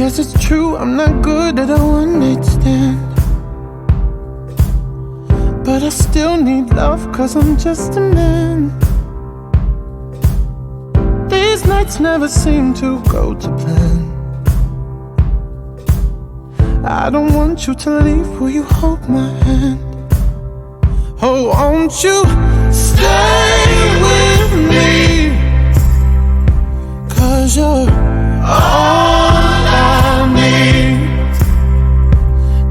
Yes, it's true, I'm not good at a one-night stand, but I still need love, cause I'm just a man. These nights never seem to go to plan. I don't want you to leave, will you hold my hand? Oh, won't you stay with me? Cause you're all I need.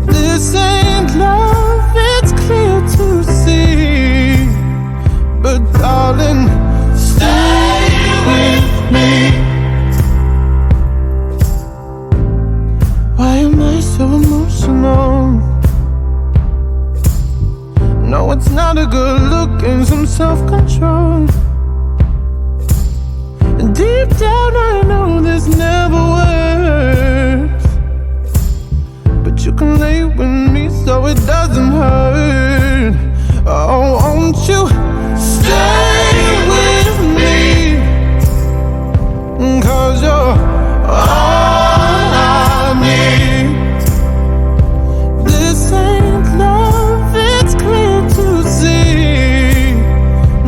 This ain't love, it's clear to see, but darling, stay with me. Why am I so emotional? No, it's not a good look and some self-control. Deep down I know this never works, but you can lay with me so it doesn't hurt. Oh, won't you stay with me? Cause you're all I need. This ain't love, it's clear to see,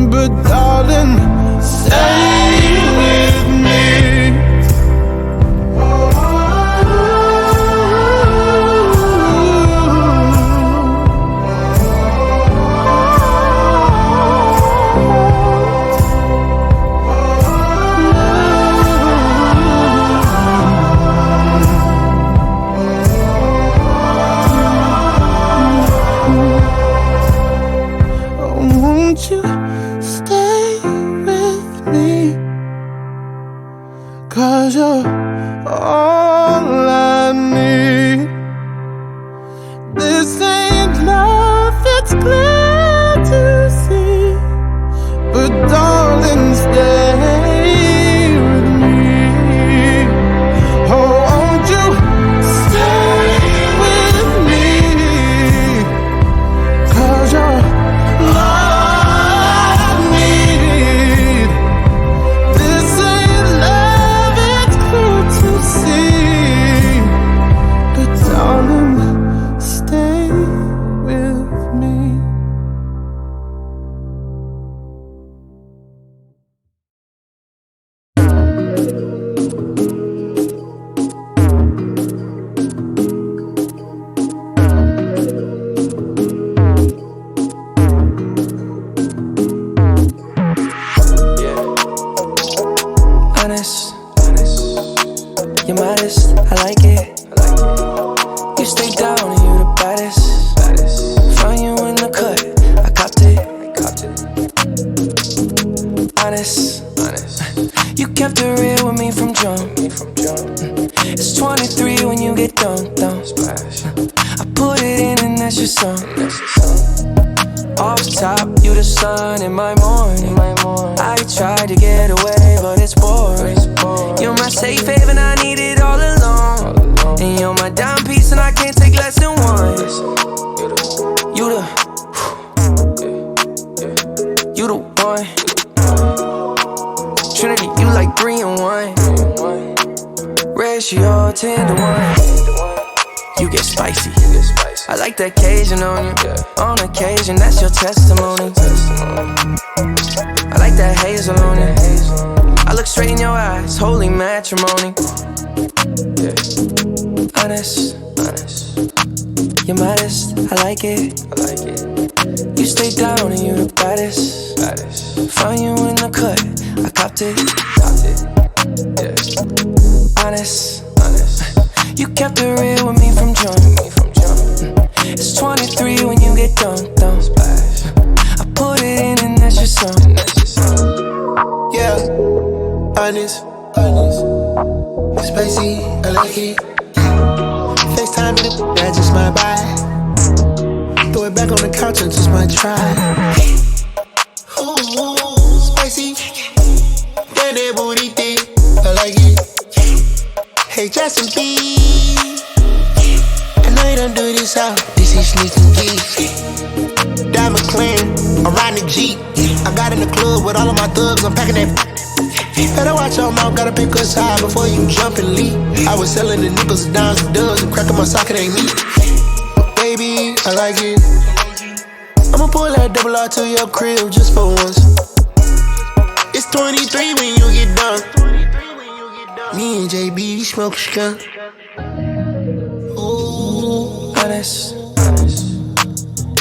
but darling, stay with me. Won't you stay with me? Cause you're all I need. This ain't love, it's clear to see, but darling, stay with me. Oh, won't you stay with me? Cause you're you're modest, I like it. You stay down and you the baddest. Find you in the cut, I copped it. Honest, you kept it real with me from jump. It's 23 when you get done. I put it in and that's your song. Off top, you the sun in my morning. I tried to get away, but it's boring. You're my safe haven, I need it all along. And you're my dime piece, and I can't take less than one. You the one. Trinity, you like 3 in 1. Ratio 10 to 1. You get spicy. I like that Cajun on you. On occasion, that's your testimony. I like that hazel on you. I look straight in your eyes, holy matrimony. Honest, you're modest, I like it. You stay down and you the baddest. Find you in the cut, I copped it. Honest, you kept it real with me from jump. It's 23 when you get done. I put it in and that's your song. Yeah, honest, spicy, I like it. FaceTime in the that's just my vibe. Throw it back on the couch and just might try. Ooh, spicy, get that booty thick, I like it. Hey, Justin B, I know you don't do this out. This is sneaking geek. Diamond clean, I'm riding the Jeep. I got in the club with all of my thugs, I'm packing that. Better watch your mouth, gotta pick us high before you jump and leap. I was selling the nickels, dimes, and dubs, and cracking my socket ain't me. Baby, I like it. I'ma pull that double R to your crib just for once. It's 23 when you get done. Me and JB smoke skunk. Ooh. Honest,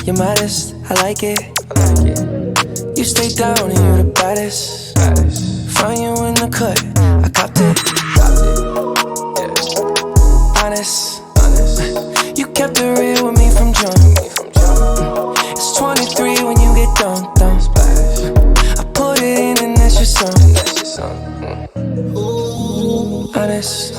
you're modest, I like it. You stay down and you're the baddest. Find you in the cut, I copped it. Honest, you kept it real with me from jump. It's 23 when you get done. I put it in and that's your song. Honest.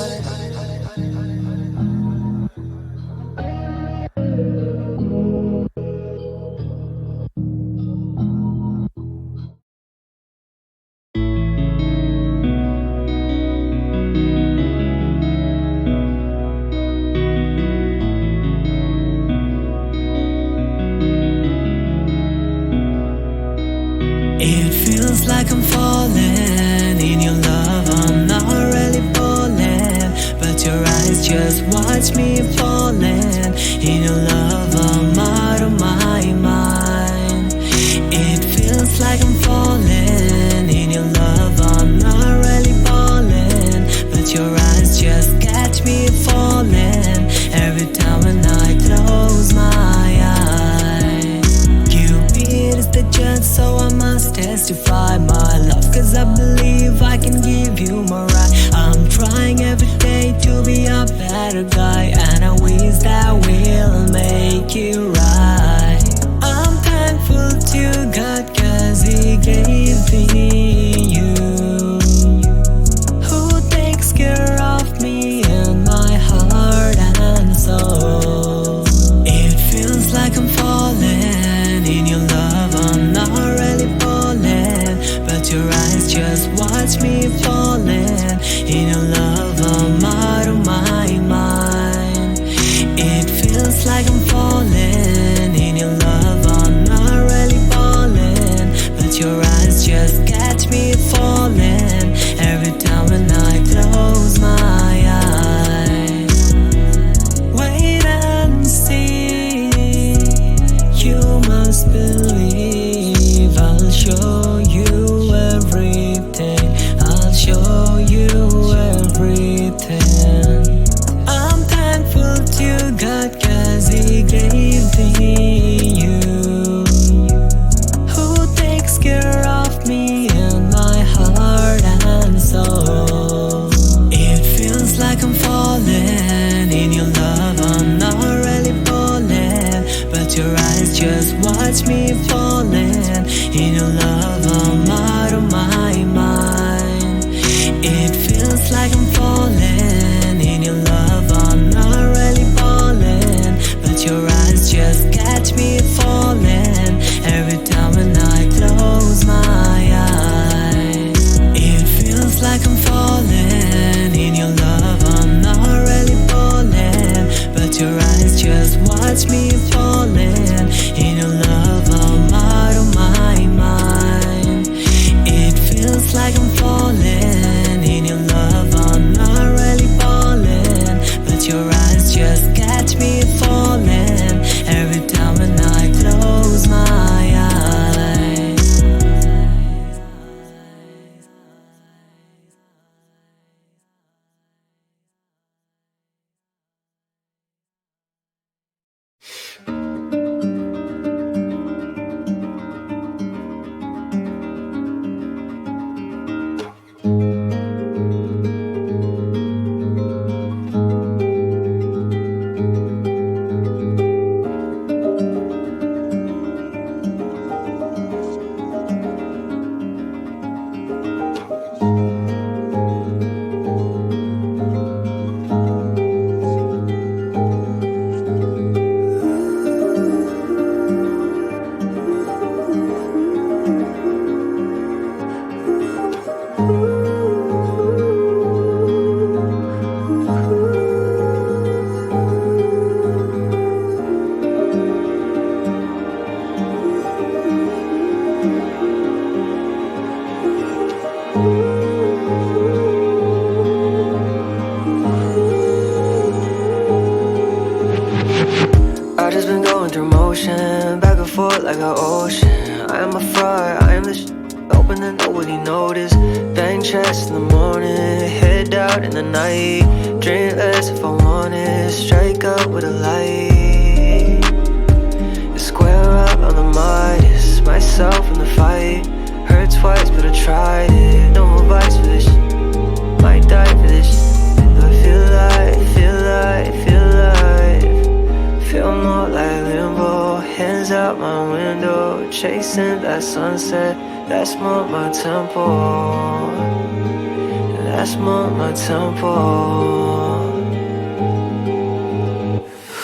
It feels like I'm falling in your love. I'm not really falling, but your eyes just watch me falling in your love. I'm out of my mind. It feels like I'm falling in your love. I'm not really falling, but your eyes just catch me falling every time when I close my eyes. Cupid is the judge, so I must testify my love, cause I believe I can give you more right. I'm trying every day to be a better guy, and I wish that will make it right. I'm thankful to God cause He gave me you, who takes care of me and my heart and soul. It feels like I'm falling in your love. I'm not really falling, but your eyes just watch me falling in your love. I'm out of my mind. It feels like I'm falling in your love. I'm not really falling, but your eyes just catch me falling every time when I close my eyes. Wait and see, you must believe. I'll show you everything. I'll show you everything. I'm thankful to God cause He gave me you, who takes care of me and my heart and soul. It feels like I'm falling in your love. I'm not really falling, but your eyes just watch me falling in your love. I'm out of my mind. It feels like I'm falling in your love. I'm not really falling, but your eyes just catch me falling every time when I close my eyes. It feels like I'm falling in your love. I'm not really falling, but your eyes just watch me falling in your love. I'm out of my mind. It feels like I'm falling in your love. I'm not really falling, but your eyes just catch me falling every time I just been going through motion, back and forth like an ocean. I am a fraud, I am the open and nobody noticed. Bang chest in the morning, head out in the night. Drink less if I want it, strike up with a light. And square up on the Midas, myself in the fight. Hurt twice but I tried it, no more bites for this shit. Might die for this shit. Do I feel alive, feel alive, feel alive. Feel more like limbo, hands out my window. Chasing that sunset, that's more my tempo. That's more my tempo.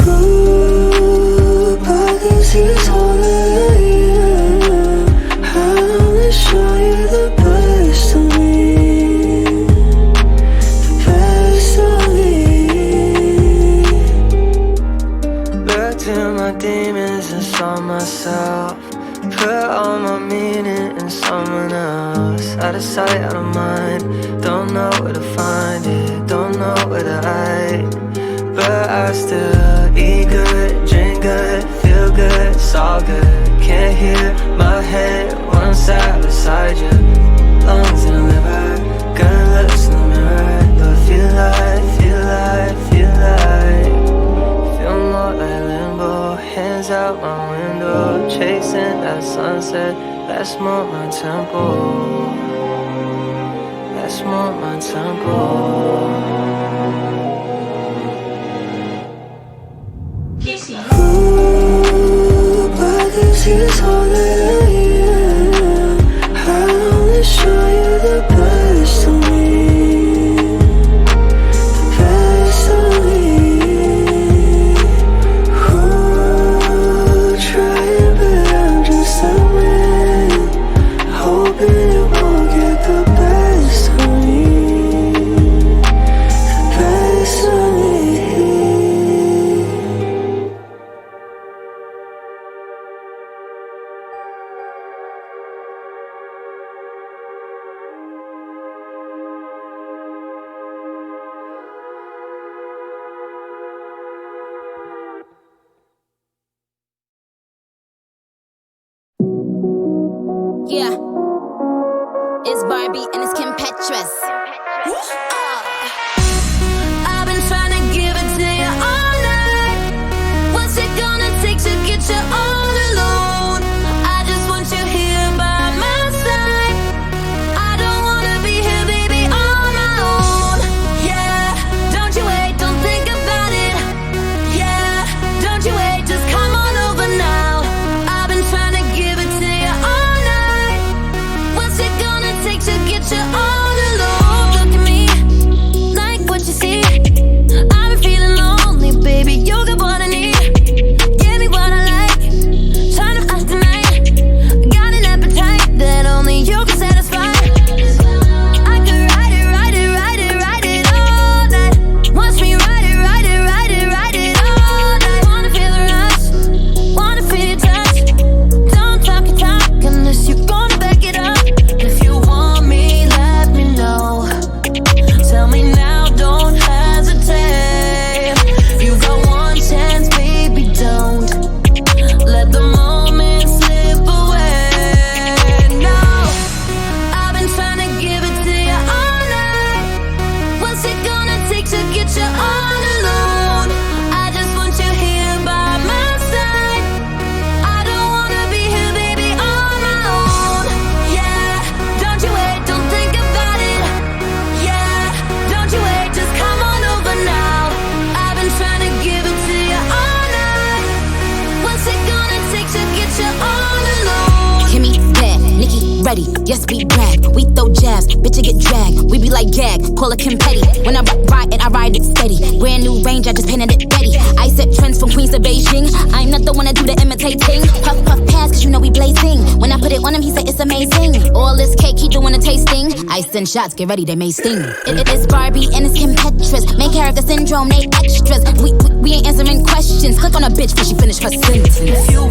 Ooh, pockets is all that I am. I wanna show you the best of me. The best of me. Looked in my demons and saw myself. Put all my meaning in someone else. Out of sight, out of mind. Don't know where to find it, don't know where to hide. But I still eat good, drink good, feel good, it's all good. Can't hear my head when I'm sat beside you. Lungs in the liver, gun lips in the mirror. Do I feel like, feel like, feel like. Feel more like limbo, hands out my window. Chasing that sunset, that's more my tempo. That's more my tempo. Ooh, pockets is all that I am. I wanna show you the best of me. The best of me. Ooh, trying but I'm just a man. Hoping it won't get the best of me. The best of me. Yeah, it's Barbie and it's Kim Petras. I've been trying to give it to you all night. What's it gonna take to get you all alone? I just want you here by my side. I don't wanna be here, baby, on my own. Yeah, don't you wait, don't think about it. Yeah, don't you wait, just come on over now. I've been trying to give it to you all night. What's it gonna take to get you all alone? Look at me, like what you see. I've been feeling lonely, baby, you got what I need. Give me what I like, trying to ask tonight. Got an appetite that only you can satisfy. I could ride it, ride it, ride it, ride it all night. Watch me ride it, ride it, ride it, ride it all night. Wanna feel the rush, wanna feel your touch. Don't talk your talk unless you're gonna back it up. If you want me, let me know. Tell me now, don't hesitate. You got one chance, baby, don't let the moment slip away. No, I've been trying to give it to you all night. What's it gonna take to get you all alone? I just want you here by my side. I don't wanna be here, baby, on my own. Yeah, don't you wait, don't think about it. Yeah, don't you wait, just come on over now. I've been trying to give it to you all night. What's it gonna take to get you all alone? Kimmy, bad, Nikki, ready, yes, we brag. We throw jabs, bitch, it get dragged. We be like gag, call it Kim Petty. When I ride it, I ride it steady. Brand new range, I just painted it ready. I set trends from Queens to Beijing. I'm not the one to do the imitating. Puff, puff, pass, cause you know we blazing. When I put it on him, he said it's amazing. All this cake, he doing a tasting. I send shots, get ready, they may sting. It's Barbie and it's Kim Petras. Main character syndrome, they extras. We ain't answering questions. Click on a bitch before she finish her sentence. If you